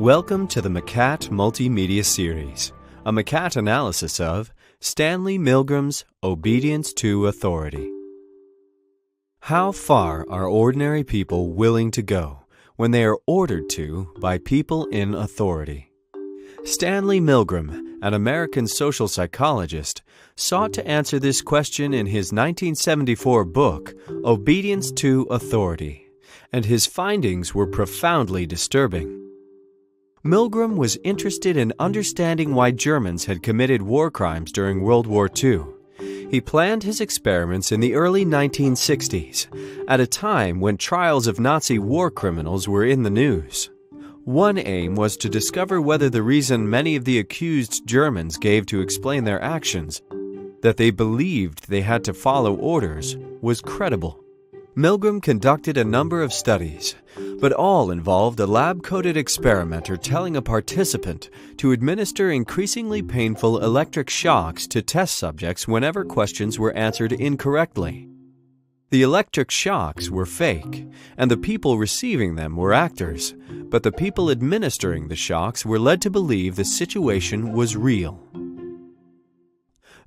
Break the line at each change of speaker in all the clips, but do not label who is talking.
Welcome to the McCat Multimedia Series, a McCat analysis of Stanley Milgram's Obedience to Authority. How far are ordinary people willing to go when they are ordered to by people in authority? Stanley Milgram, an American social psychologist, sought to answer this question in his 1974 book, Obedience to Authority, and his findings were profoundly disturbing. Milgram was interested in understanding why Germans had committed war crimes during World War II. He planned his experiments in the early 1960s, at a time when trials of Nazi war criminals were in the news. One aim was to discover whether the reason many of the accused Germans gave to explain their actions, that they believed they had to follow orders, was credible. Milgram conducted a number of studies, but all involved a lab-coated experimenter telling a participant to administer increasingly painful electric shocks to test subjects whenever questions were answered incorrectly. The electric shocks were fake, and the people receiving them were actors, but the people administering the shocks were led to believe the situation was real.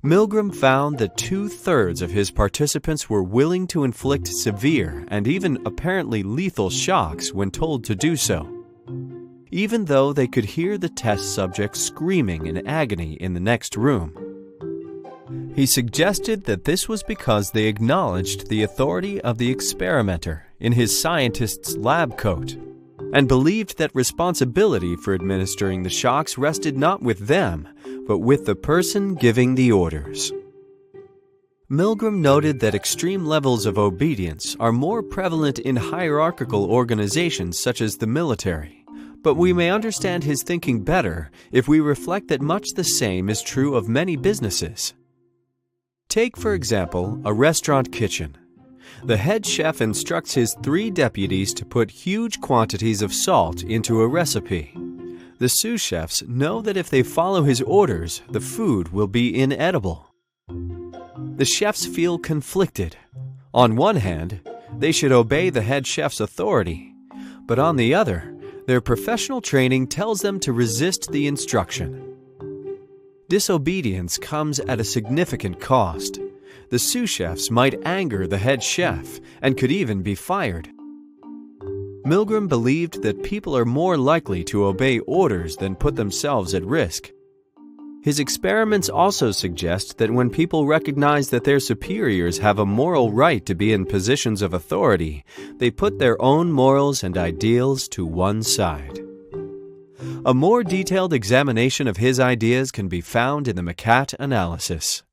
Milgram found that 2/3 of his participants were willing to inflict severe and even apparently lethal shocks when told to do so, even though they could hear the test subject screaming in agony in the next room. He suggested that this was because they acknowledged the authority of the experimenter in his scientist's lab coat, and believed that responsibility for administering the shocks rested not with them, but with the person giving the orders. Milgram noted that extreme levels of obedience are more prevalent in hierarchical organizations such as the military, but we may understand his thinking better if we reflect that much the same is true of many businesses. Take, for example, a restaurant kitchen. The head chef instructs his 3 deputies to put huge quantities of salt into a recipe. The sous chefs know that if they follow his orders, the food will be inedible. The chefs feel conflicted. On one hand, they should obey the head chef's authority, but on the other, their professional training tells them to resist the instruction. Disobedience comes at a significant cost. The sous chefs might anger the head chef and could even be fired. Milgram believed that people are more likely to obey orders than put themselves at risk. His experiments also suggest that when people recognize that their superiors have a moral right to be in positions of authority, they put their own morals and ideals to one side. A more detailed examination of his ideas can be found in the McCat analysis.